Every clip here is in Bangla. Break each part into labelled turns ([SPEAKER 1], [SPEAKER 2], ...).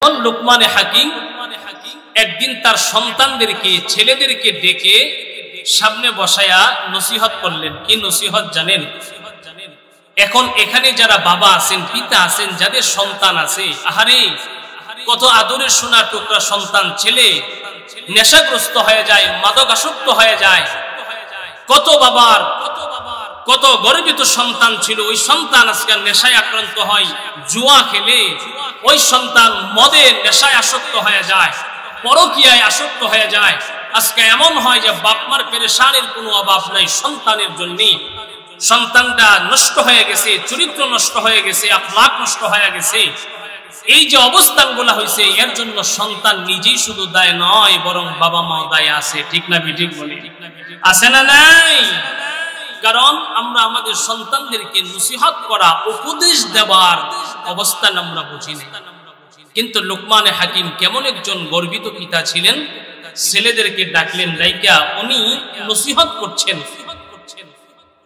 [SPEAKER 1] এখন লুকমানে হাকিম একদিন তার সন্তানদেরকে ছেলেদেরকে ডেকে সামনে বসায়া নসিহত করলেন। কি নসিহত জানেন? এখন এখানে যারা বাবা আছেন, পিতা আছেন, যাদের সন্তান আছে, আহারে কত আদরের সোনার টুকরা সন্তান ছেলে নেশাগ্রস্ত হয়ে যায়, মাদকাসক্ত হয়ে যায়। কত বাবার কত গর্বিত সন্তান ছিল, ওই সন্তান আজকে নেশায় আক্রান্ত হয়, জুয়া খেলে ওই সন্তান মদের নেশায় আসক্ত হয়ে যায়, পরকীয়ায় আসক্ত হয়ে যায়। আজকে এমন হয় যে বাপমার পেরেশানির কোনো অভাব নাই সন্তানের জন্য। সন্তানটা নষ্ট হয়ে গেছে, চরিত্র নষ্ট হয়ে গেছে, আখলাক নষ্ট হয়ে গেছে। এই যে অবস্থানগুলো হয়েছে, এর জন্য সন্তান নিজেই শুধু দায় নয়, বরং বাবা মাও দায় আছে। ঠিক না ঠিক বলি? আছে না নাই? কারণ আমরা আমাদের সন্তানদেরকে নসিহত করা, উপদেশ দেওয়ার অবস্থান আমরা বুঝি না। কিন্তু লুকমানে হাকিম কেমন একজন গর্বিত পিতা ছিলেন। ছেলেদেরকে ডাকলেন, ডাইকা উনি নসিহত করছেন।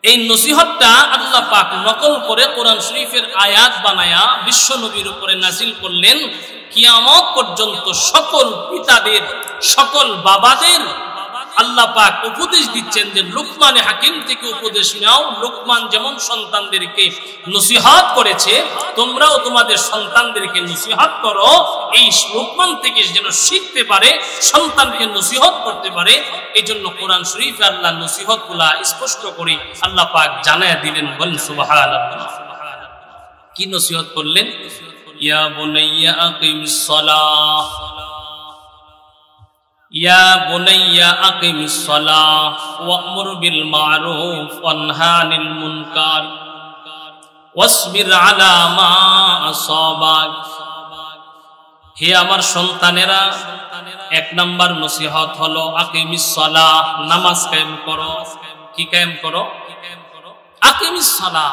[SPEAKER 1] এই নসিহতটা আল্লাহ পাক নকল করে কোরআন শরীফের আয়াত বানায়া বিশ্ব নবীর উপরে নাজিল করলেন। কিয়ামত পর্যন্ত সকল পিতাদের, সকল বাবাদের আল্লাহ পাক উপদেশ দিচ্ছেন যে লুকমানে হাকিম থেকে উপদেশ নাও। লুকমান যেমন সন্তানদেরকে নসিহত করেছে, তোমরাও তোমাদের সন্তানদেরকে নসিহত করো। এই লুকমান থেকে যেন শিখতে পারে, সন্তানকে নসিহত করতে পারে। এই জন্য কোরআন শরীফে আল্লাহ নসিহতগুলা স্পষ্ট করে আল্লাহ পাক জানায়া দিলেন। বলেন সুবহানাল্লাহ। কি নসিহত করলেন? ইয়া বুনাইয়া আকিমিস সালাহ, ইয়া বুনাইয়া আকিমিস সালাহ ওয়া'মুর বিল মা'রুফ ওয়ানহা আনিল মুনকার ওয়াসবির আলা মা আসাবাক। হে আমার সন্তানেরা, এক নাম্বার নসিহত হলো আকিমিস সালাহ, নামাজ কায়েম করো। কি কায়েম করো? আকিমিস সালাহ।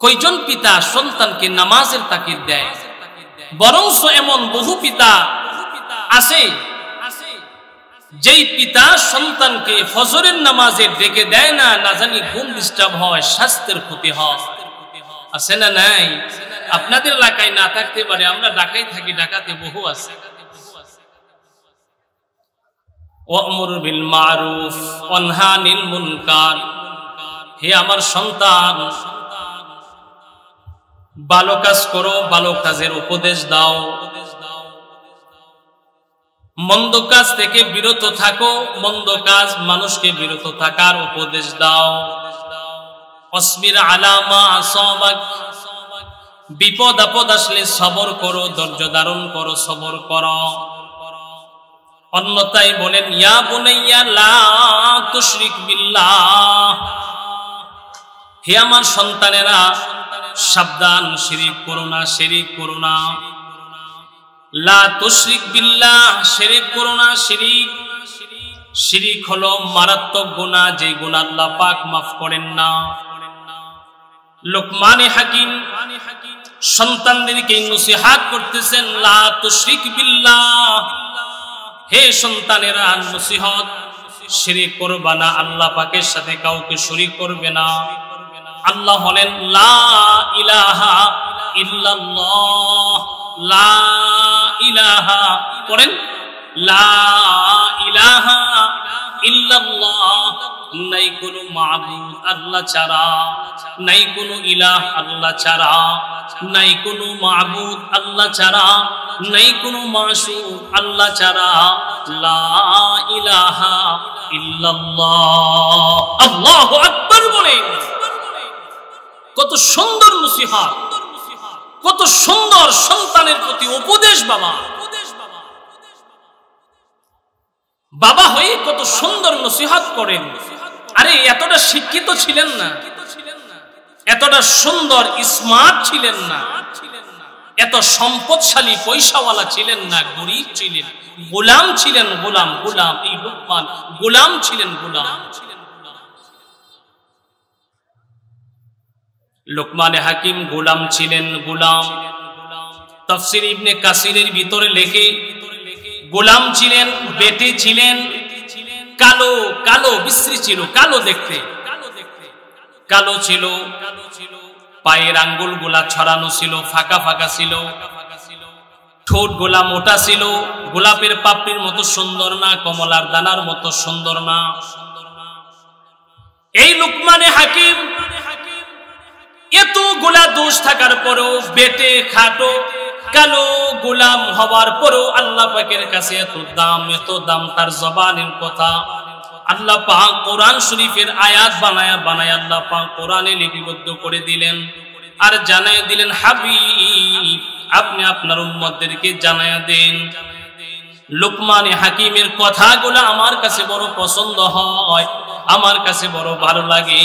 [SPEAKER 1] কয়জন পিতা সন্তানকে নামাজের তাকিদ দেয়? বরংস এমন বহু পিতা আছে যেই পিতা সন্তানকে ফজরের নামাজে ডেকে দেয় না, না জানি ঘুম ডিস্টার্ব হয়, স্বাস্থ্যের ক্ষতি হয়। আছে না নাই? আপনাদের এলাকায় না থাকতে পারে, আমরা ঢাকায় থাকি, ঢাকাতে বহু আছে। ওয়া'মুর বিল মা'রুফ ওয়ানহা আনিল মুনকার। হে আমার সন্তান, ভালো কাজ করো, ভালো কাজের উপদেশ দাও। মন্দ কাজ থেকে বিরত থাকো, মন্দ কাজ মানুষকে বিরত থাকার উপদেশ দাও। ওয়াসবির আলা মা আসাবাক। বিপদ আপদ আসলে সবর করো, ধৈর্য ধারণ করো, সবর করো। অন্যথায় বলেন, ইয়া বুনাইয়া লা তুশরিক বিল্লাহ। হে আমার সন্তানেরা, সাবধান, শিরিক করো না, শিরিক করো না। লা তুশরিক বিল্লাহ, শিরিক করো না। শিরিক হলো মারাত্মক গুনাহ, যে গুনাহ আল্লাহ পাক মাফ করেন না। লুকমানে হাকিম সন্তানদেরকে নসিহত করতেছেন, লা তুশরিক বিল্লাহ। হে সন্তানেরা, নসিহত, শিরিক করবে না, আল্লাহ পাকের সাথে কাউকে শরীক করবে না। আল্লাহ হলেন লা ইলাহা ইল্লাল্লাহ। লা ইলাহা করেন, লা ইলাহা ইল্লাল্লাহ। নাই কোনো মাবুদ আল্লাহ ছাড়া, নাই কোনো ইলাহ আল্লাহ ছাড়া, নাই কোনো মাবুদ আল্লাহ ছাড়া, নাই কোনো মাশুক আল্লাহ ছাড়া। লা ইলাহা ইল্লাল্লাহ। আল্লাহু আকবার বলেন। কত সুন্দর নসিহত, কত সুন্দর সন্তানের প্রতি উপদেশ। বাবা হয়ে কত সুন্দর নসিহত করেন। আরে এতটা শিক্ষিত ছিলেন না, এতটা সুন্দর স্মার্ট ছিলেন না, এত সম্পদশালী পয়সাওয়ালা ছিলেন না, গরিব ছিলেন, গোলাম ছিলেন। গোলাম এই লুকমান গোলাম ছিলেন, গোলাম। লুকমানে হাকিম গোলাম ছিলেন, গোলাম। তাফসীর ইবনে কাসিরের ভিতরে লেখে, গোলাম ছিলেন, বেটে ছিলেন, কালো কালো বিশ্রী ছিল, কালো দেখতে, কালো ছিল, পায়ের আঙ্গুল গুলা ছড়ানো ছিল, ফাঁকা ফাঁকা ছিল। ঠোঁট গোলা মোটা ছিল, গোলাপের পাপড়ির মতো সুন্দর না, কমলার দানার মতো সুন্দর না। এই লুকমানে হাকিম এতগুলা দোষ থাকার পরেও বেটে খাটো কালো গোলাম হওয়ার পরেও আল্লাহ পাকের কাছে এত দাম তার জবানের কথা। আল্লাহ পাক কোরআন শরীফের আয়াত বানায়া বানায়া আল্লাহ পাক কোরআনে লিপিবদ্ধ করে দিলেন আর জানায় দিলেন, হাবিব আপনি আপনার উম্মতদেরকে জানায়া দেন। লুকমানে হাকিমের কথাগুলো আমার কাছে বড় পছন্দ হয়, আমার কাছে বড় ভালো লাগে।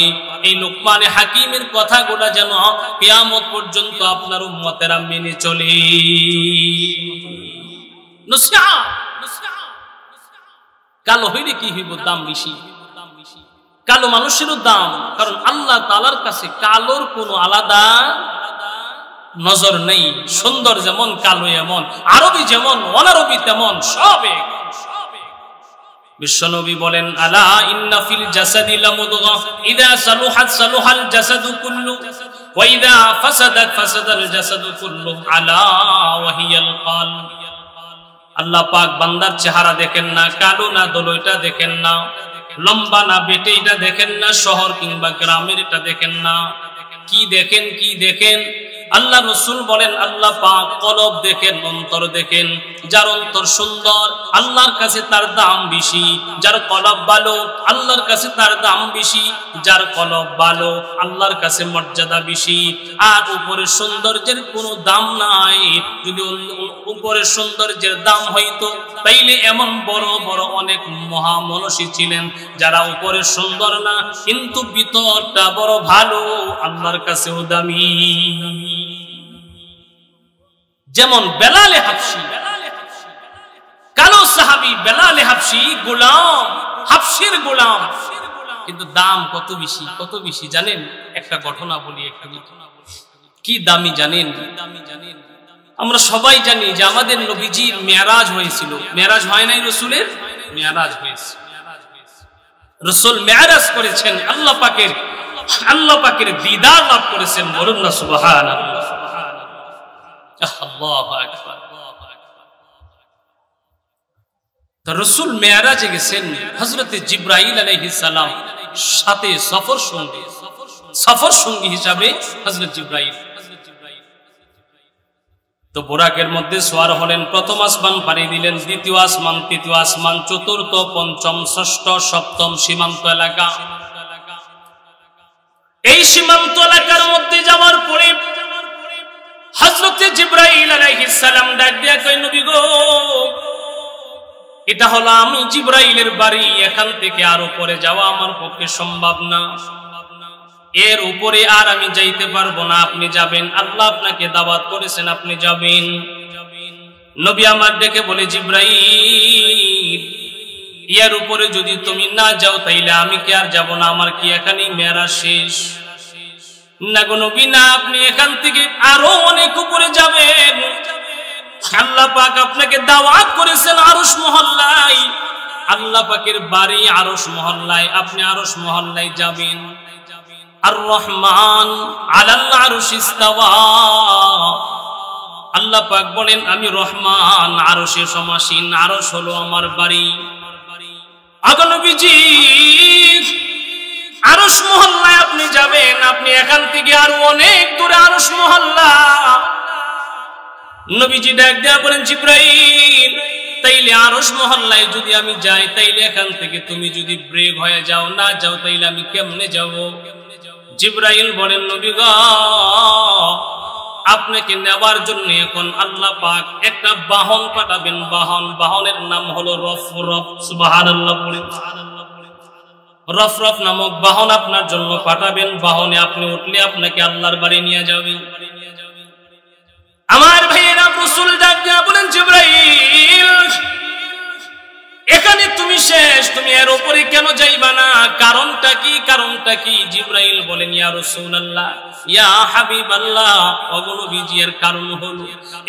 [SPEAKER 1] এই লুকমানে হাকিমের কথাগুলো যেন কিয়ামত পর্যন্ত আপনার উম্মতেরা মেনে চলে। কালো হইলে কি হইব? দাম বেশি। কালো মানুষেরও দাম, কারণ আল্লাহ তাআলার কাছে কালোর কোনো আলাদা নজর নেই। সুন্দর যেমন কালো এমন, আরবি যেমন অনারবি তেমন, সব এক। বিশ্বনবী বলেন, আলা ইন্না ফিল জাসাদি লামুদগা ইযা সালুহাত সালুহাল জাসাদু কুল্লু ওয়া ইযা ফাসাদাত ফাসাদাল জাসাদু কুল্লু আলা ওয়া হিয়াল কলব। আল্লাহ পাক বান্দার চেহারা দেখেন না, কালো না দোলো এটা দেখেন না, লম্বা না বেটে এটা দেখেন না, শহর কিংবা গ্রামের এটা দেখেন না। কি দেখেন? কি দেখেন? আল্লাহ রসুল বলেন আল্লাহ পাক কলব দেখেন, অন্তর দেখেন। যার অন্তর সুন্দর আল্লাহর কাছে তার দাম বেশি, যার কলব ভালো আল্লাহর কাছে তার দাম বেশি, যার কলব ভালো আল্লাহর কাছে মর্যাদা বেশি। আর উপরের সৌন্দর্যের কোনো দাম নাই। যদি উপরের সৌন্দর্যের দাম হইতো তাইলে এমন বড় বড় অনেক মহামনষী ছিলেন যারা উপরের সুন্দর না কিন্তু ভিতরটা বড় ভালো, আল্লাহর কাছেও দামি। যেমন বেলালে হাবশী, কালো সাহাবী বেলালে হাবশী, গোলাম, হাবশীর গোলাম, কিন্তু দাম কত বেশি, কত বেশি জানেন? একটা ঘটনা বলি, একটা ঘটনা বলি। কি দামি জানেন? আমরা সবাই জানি যে আমাদের নবীজির মেরাজ হয়েছিল। মেরাজ হয় নাই রাসূলের? মেরাজ হয়েছে। রাসূল মেরাজ করেছেন, আল্লাহ পাকের দিদার লাভ করেছেন। বলুন না সুবহানাল্লাহ। আল্লাহু আকবার। তো রাসূল মেরাজে গেছেন হযরতে জিবরাইল আলাইহিস সালাম সাথে সফর সঙ্গী হিসাবে হযরত জিবরাইল। তো বোরাকের মধ্যে সওয়ার হলেন। প্রথম আসমান পাড়ি দিলেন, দ্বিতীয় আসমান, তৃতীয় আসমান, চতুর্থ, পঞ্চম, ষষ্ঠ, সপ্তম সীমান্ত এলাকা। এই সীমান্ত এলাকার মধ্যে যাওয়ার পরে হযরতে জিবরাইল আলাইহিস সালাম ডাক দিয়া কয়, নবী গো, এটা হলো আমি জিবরাইলের বাড়ি, এখান থেকে আর উপরে যাওয়া আমার পক্ষে সম্ভব না, এর উপরে আর আমি যাইতে পারবো না, আপনি যাবেন, আল্লাহ আপনাকে দাওয়াত করেছেন, আপনি যাবেন। নবী আমার ডেকে বলে, জিবরাইল, এর উপরে যদি তুমি না যাও তাইলে আমি কি আর যাব না? আমার কি এখানেই মেরাজ শেষ? না গো নবী না, আপনি এখান থেকে আরো অনেক উপরে যাবেন। আল্লাহ পাক আপনাকে দাওয়াত করেছেন আরশ মহল্লায়, আল্লাহ পাকের বাড়ি আরশ মহল্লায়, আপনি আরশ মহল্লায় যাবেন। আর রহমান আলাল আরশ ইস্তাওয়া, আল্লাহ পাক বলেন আমি রহমান আরশে সমাসীন, আরশ হলো আমার বাড়ি। আগো নবীজি, আরশ মহল্লায় আপনি যাবেন, আপনি এখান থেকে আরো অনেক দূরে আরশ মহল্লা। নবীজি ডাক দেয়া বলেন, জিবরাইল, তাইলে আরশ মহল্লায় যদি আমি যাই তাইলে এখান থেকে তুমি যদি ব্রেক হয়ে যাও, না যাও তাইলে আমি কেমনে যাব? জিবরাইল বলেন, নবী গো, আপনাকে নেওয়ার জন্য এখন আল্লাহ পাক একটা বাহন পাঠাবেন। বাহনের নাম হলো রফরফ। সুবহানাল্লাহ বলেন। রফরফ নামক বাহন আপনার জন্য পাঠাবেন। বাহনে আপনি উঠলে আপনাকে আল্লাহর বাড়ি নিয়ে যাবে। আমার ভাইয়েরা, রাসূল ডাক দিয়া বলেন, জিবরাইল, এখানে তুমি শেষ, শেষ, তুমি এর উপরে কেন যাইবা না? কারণটা কি? কারণটা কি? জিবরাইল বলেন, ইয়া রাসূলুল্লাহ, ইয়া হাবিবাল্লাহ, ওগো নবীজি, এর কারণ হলো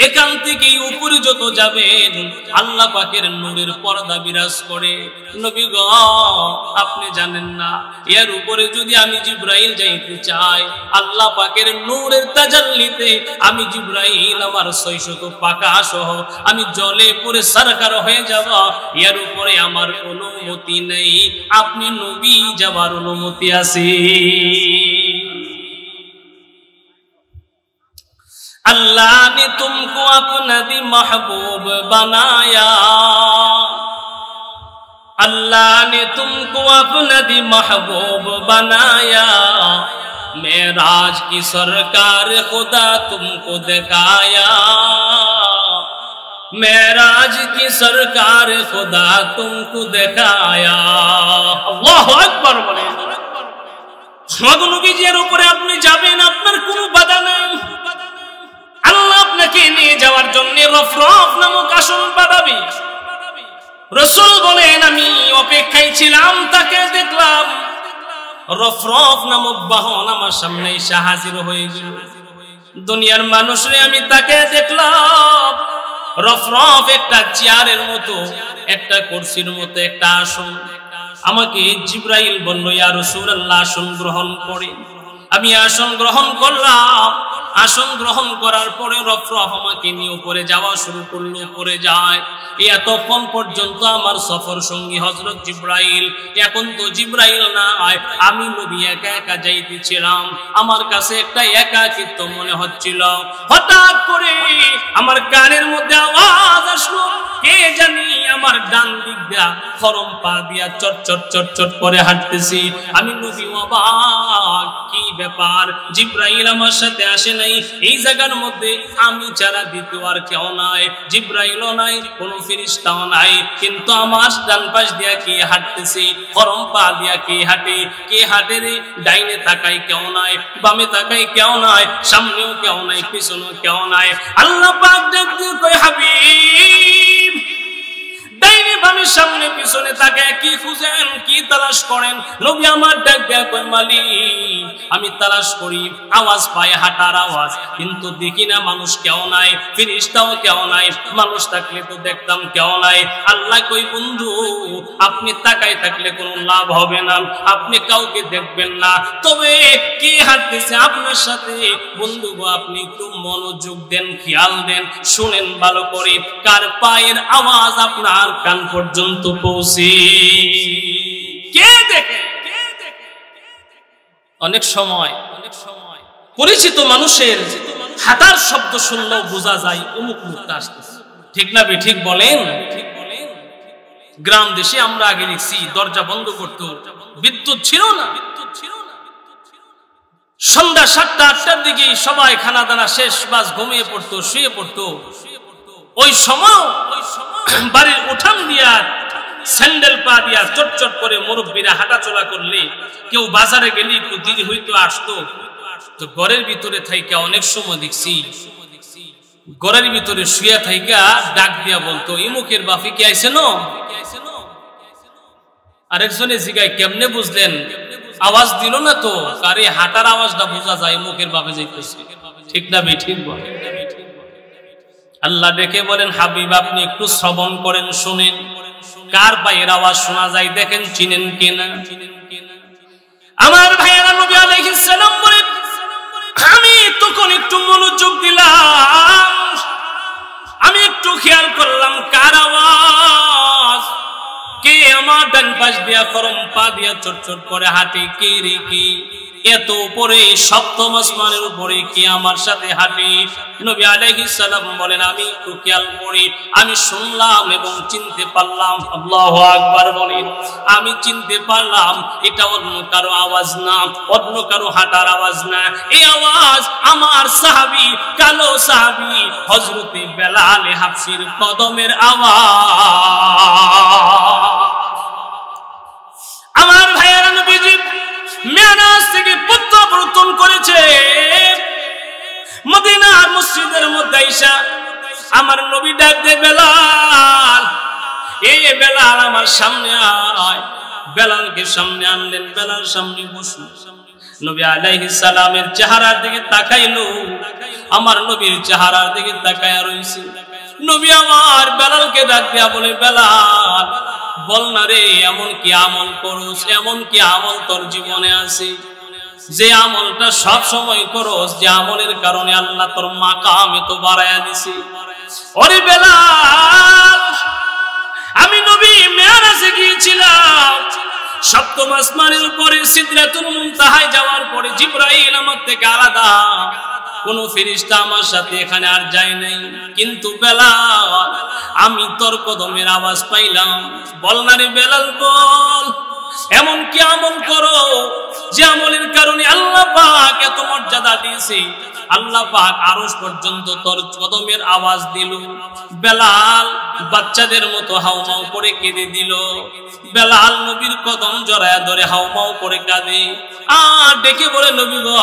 [SPEAKER 1] এখান থেকে উপরে যত যাবেন আল্লাহ পাকের নূরের পর্দা বিরাজ করে। নবী গো, আপনি জানেন না, এর উপরে যদি আমি জিবরাইল যাইতে চাই, আল্লাহ পাকের নূরের তাজাল্লিতে আমি জিবরাইল আমার 600 পাকা সহ আমি জলে পড়ে সরকার হয়ে যাব। এর উপরে আমার অনুমতি নেই, আপনি নবী যাবার অনুমতি আছে। अल्लाह ने तुमको अपना दी महबूब बनाया, अल्लाह ने तुमको अपना दी महबूब बनाया, मेराज की सरकार खुदा तुमको दिखाया, मेराज की सरकार खुदा तुमको दिखाया। अल्लाहु আকবার বলেন। নবীজির উপরে আপনি যাবেন, আপনার কোনো বাধা নাই। আল্লাহ আপনাকে নিয়ে যাওয়ার জন্য রফরফ নামক আসন বাড়াবে। রাসূল বলেন, আমি অপেক্ষায় ছিলাম, তাকে দেখলাম রফরফ নামক বাহন আমার সামনে এসে হাজির হয়ে গেল। দুনিয়ার মানুষরে আমি তাকে দেখলাম রফরফ একটা চেয়ারের মতো, একটা কুরসির মতো একটা আসন। আমাকে জিবরাইল বলল, ইয়া রাসূলুল্লাহ, আসন গ্রহণ করেন। আমি আসন গ্রহণ করলাম। আসন গ্রহণ করার পরে রফরফ আমাকে নিয়ে উপরে যাওয়া শুরু করলো। উপরে যায়, এতক্ষণ পর্যন্ত আমার সফর সঙ্গী হযরত জিবরাইল। এখন তো জিবরাইল নাই, আমি নবী একা একা যাইতেছিলাম। আমার কাছে একটা একাকিত্ব মনে হচ্ছিল। হঠাৎ করে আমার কানের মধ্যে আওয়াজ আসলো, কে জানি আমার ডান দিক দিয়া খরম পা দিয়া চট চট চট চট করে হাঁটতেছি। আমি নবী অবাক, কি ব্যাপার? জিবরাইল আমার সাথে আসে নাই। এই জায়গার মধ্যে আমি ছাড়া দ্বিতীয় আর কেউ নাই, জিবরাইলও নাই, কোন ফেরেশতাও নাই। কিন্তু আমার ডান পাশ দিয়া কে হাঁটতেছি, খরম পা দিয়া কে হাঁটে? কে হাঁটে রে? ডাইনে তাকাই কেউ নাই, বামে তাকাই কেউ নাই, সামনেও কেউ নাই, পিছনেও কেউ নাই। আল্লাহ পাক ডাক দিয়ে কয়, হাবিব, ডাইনে বামে সামনে পিছনে তাকায় কি খুঁজেন, কি তালাশ করেন? নবী আমার ডাক দেয়া কয়, মালিক, আমি তালাশ করি, আওয়াজ পাই, হাঁটার আওয়াজ, কিন্তু দেখি না মানুষ কেউ নাই, ফেরেশতাও কেউ নাই। মানুষ থাকলে তো দেখতাম কেউ নাই। আল্লাহ কই, বন্ধু, আপনি তাকায় থাকলে কোনো লাভ হবে না, আপনি কাউকে দেখবেন না। তবে কে হাঁটতেছে আপনার সাথে? বন্ধু গো, আপনি একটু মনোযোগ দেন, খেয়াল দেন, শুনেন ভালো করে, কার পায়ের আওয়াজ আপনার কান পর্যন্ত পৌঁছে। কে দেখে? অনেক সময় পরিচিত মানুষের হাঁটার শব্দ শুনলেও বোঝা যায় অমুক লোকটা আসতেছে। ঠিক না বে ঠিক বলেন? গ্রাম দেশে আমরা আগে দেখছি দরজা বন্ধ করতো, বিদ্যুৎ ছিল না। সন্ধ্যা 7টা-8টার দিকে সবাই খানা দানা শেষ, বাস ঘুমিয়ে পড়তো, শুয়ে পড়তো। ওই সময় বাড়ির উঠান দিয়া স্যান্ডেল পা দিয়া চটচট করে মুরব্বীরা হাঁটাচলা করলে, কেউ বাজারে গেলে একটু দেরি হইতো, আসতো, তো ঘরের ভিতরে থাইকা অনেক সময় দেখছি ঘরের ভিতরে শুয়ে থাইকা ডাক দিয়া বলতো, ইমুকের বাপি কি আইছে ন? আরেকজনে জিগায়, কেমনে বুঝলেন? আওয়াজ দিল না তো? আরে হাঁটার আওয়াজটা বোঝা যায়, মুখের বাপে যাইতেছে। ঠিক না বে ঠিক বলে? আল্লাহ ডেকে বলেন, হাবিব, আপনি একটু শ্রবণ করেন, শুনেন, কার পায়ের আওয়াজ শোনা যায়, দেখেন চিনেন কিনা। আমার ভাইয়েরা, নবী আলাইহিস সালাম বলেন, আমি তখন একটু মনোযোগ দিলাম, আমি একটু খেয়াল করলাম কার আওয়াজ, কে আমার ডান পাশ দিয়া খরম পা দিয়া চটচট করে হাঁটে, কে রে কে? এত উপরে সপ্তম আসমানের উপরে কে আমার সাথে হাঁটে? নবী আলাইহিস সালাম বলেন, আমি একটু খেয়াল করি, আমি শুনলাম এবং চিনতে পারলাম। আল্লাহু আকবার বলেন। আমি চিনতে পারলাম এটা অন্য কারো আওয়াজ না, অন্য কারো হাঁটার আওয়াজ না। এই আওয়াজ আমার সাহাবী, কালো সাহাবী হযরতে বেলাল হাবশীর কদমের আওয়াজ। আমার ভাইয়েরা, নবীজি মেরাজ থেকে প্রত্যাবর্তন করেছে, মদিনার মসজিদের মধ্যে আইসা আমার নবী ডাক দেয়, বেলাল, এ বেলাল আমার সামনে আয়। বেলালকে সামনে আনলেন, বেলাল সামনে বসল। নবী আলাইহিস সালামের চেহারার দিকে তাকাইলো, আমার নবীর চেহারার দিকে তাকায়া রইছে। নবী আমার বেলালকে ডাক দিয়া বলে, বেলাল বল না রে, এমন কি আমল করোস, এমন কি আমল তোর জীবনে আছে যে আমলটা সব সময় করোস, যে আমলের কারণে আল্লাহ তোর মাকাম এত বাড়ায়া দিছে? ওরে বেলাল, আমি নবী মেরাজে গিয়েছিলাম, সপ্তম আসমানের উপরে সিদরাতুল মুনতাহায় যাওয়ার পরে জিবরাইল আমার থেকে আলাদা কোন ফেরেশতা আমার সাথে এখানে আর যায় নাই। কিন্তু বেলাল, আমি তোর কদমের আওয়াজ পাইলাম। বল না রে বেলাল, বল এমন কি আমল করো যে আমলের কারণে আল্লাহ পাক এত মর্যাদা দিয়েছে, আল্লাহ পাক আরশ পর্যন্ত তোর কদমের আওয়াজ দিল। বেলাল বাচ্চাদের মতো হাউমাউ করে কেঁদে দিল। বেলাল নবীর কদম জড়ায়া ধরে হাউমাউ করে কাঁদে আর ডেকে বলে, নবী গো,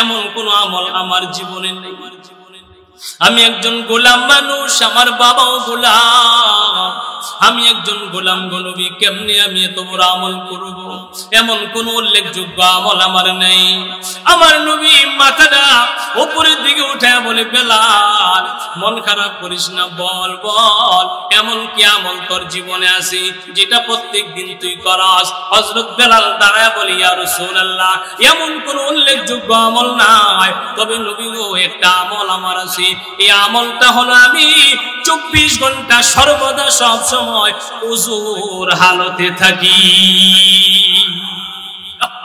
[SPEAKER 1] এমন কোন আমল আমার জীবনে নেই। আমি একজন গোলাম মানুষ, আমার বাবাও গোলাম, আমি একজন গোলাম গো নবী, কেমনে আমি এত বড় আমল করব? এমন কোন উল্লেখযোগ্য আমল আমার নেই। আমার নবী মাথাটা উপরের দিকে উঠায় বলে, বেলাল মন খারাপ করিস না, বল বল এমন কি আমল তোর জীবনে আছে যেটা প্রত্যেক দিন তুই করাস? হযরত বেলাল দাঁড়ায় বলে, ইয়া রাসূলুল্লাহ, এমন কোন উল্লেখযোগ্য আমল নাই, তবে নবী গো একটা আমল আমার আছে। এই আমলটা হলো আমি 24 ঘন্টা সর্বদা সব সময় ওযুর হালতে থাকি।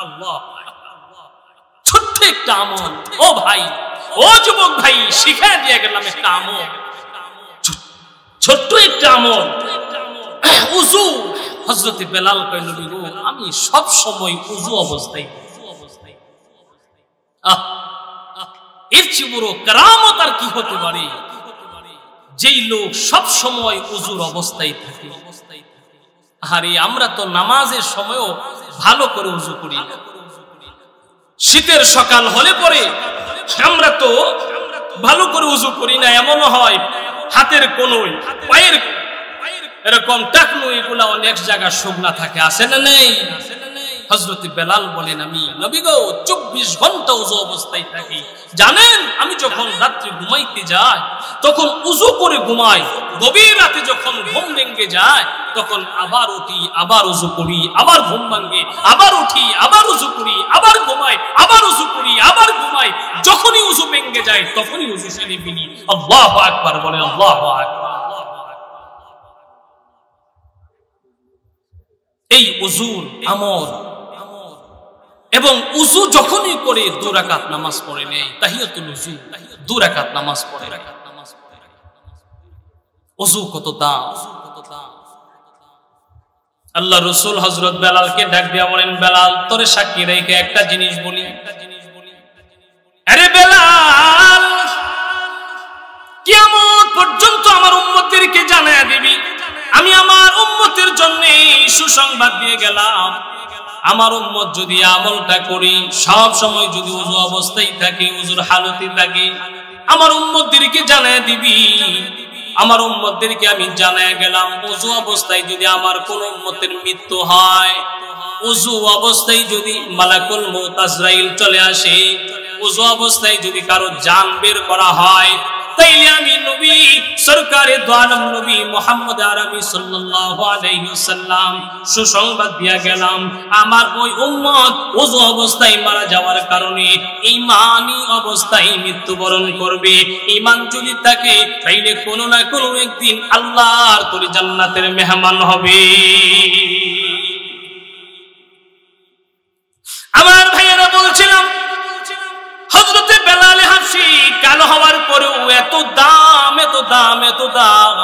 [SPEAKER 1] আল্লাহ, ছোট্ট একটা আমল। ও ভাই, ও যুবক ভাই, শিখিয়ে দিয়ে গেলাম একটা আমল, ছোট্ট একটা আমল, ওযু। হযরত বেলাল কইল, নবী গো, আমি সব সময় ওযু অবস্থায়। এর চেয়ে বড় কেরামত আর কি হতে পারে? যেই লোক সব সময় ওযুর অবস্থায় থাকে। আরে আমরা তো নামাজের সময়ও ভালো করে ওযু করি না। শীতের সকাল হলে পরে আমরা তো ভালো করে ওযু করি না। এমন হয় হাতের কোনোই, পায়ের এরকম টাকনু, এগুলা অনেক জায়গা শুকনা থাকে, আছে না নেই? হযরত বেলাল বলেন, আমি নবী গো 24 ঘন্টা ওযু অবস্থায় থাকি। জানেন, আমি যখন রাত্রে ঘুমাইতে যাই তখন ওযু করে ঘুমাই। গভীর রাতে যখন ঘুম ভেঙে যায় তখন আবার উঠি, আবার ওযু করি, আবার ঘুম ভাঙে, আবার উঠি, আবার ওযু করি, আবার ঘুমাই, আবার ওযু করি, আবার ঘুমাই। যখনই ওযু ভেঙে যায় তখনই ওযু সেরে ফেলি। আল্লাহু আকবার বলে, আল্লাহু আকবার। এই ওযুর আমল, এবং উযু যখনই করে 2 রাকাত নামাজ পড়ে নেই, তাহিয়াতুল উযু 2 রাকাত নামাজ পড়ে। উযু কত দাম! আল্লাহ রাসূল হযরত বেলালকে ডাক দিয়া বলেন, বেলাল তোরে সাক্ষী রেখে একটা জিনিস বলি। আরে বেলাল, কিয়ামত পর্যন্ত আমার উম্মতদেরকে জানায়া দিবি, আমি আমার উম্মতের জন্য সুসংবাদ দিয়ে গেলাম। আমার উম্মত যদি আমলটা করি, সব সময় যদি ওযু অবস্থায় থাকে, ওযুর হালতে থাকে, আমার উম্মতদেরকে জানায়া দিবি। আমার উম্মতদেরকে আমি জানায়া গেলাম, ওযু অবস্থায় যদি আমার কোন উম্মতের মৃত্যু হয়, ওযু অবস্থায় যদি মালাকুল মউত আজরাইল চলে আসে, ওযু অবস্থায় যদি কারো জান বের করা হয়, তাইলে আমি নবী সরকারে দো আলম নবী মুহাম্মদ আরবি সাল্লাল্লাহু আলাইহি ওয়াসাল্লাম সুসংবাদ দিয়া গেলাম, আমার ওই উম্মত ওযু অবস্থায় মারা যাওয়ার কারণে ঈমানি অবস্থায় মৃত্যুবরণ করবে। ঈমান যদি থাকে তাইলে কোনো না কোনো একদিন আল্লাহর তরি জান্নাতের মেহমান হবে। আমার ভাইয়েরা, বলছিলাম হযরতে বেলাল হাবশী কালো হওয়ার পরেও এত দাম, এত দাম, এত দাম।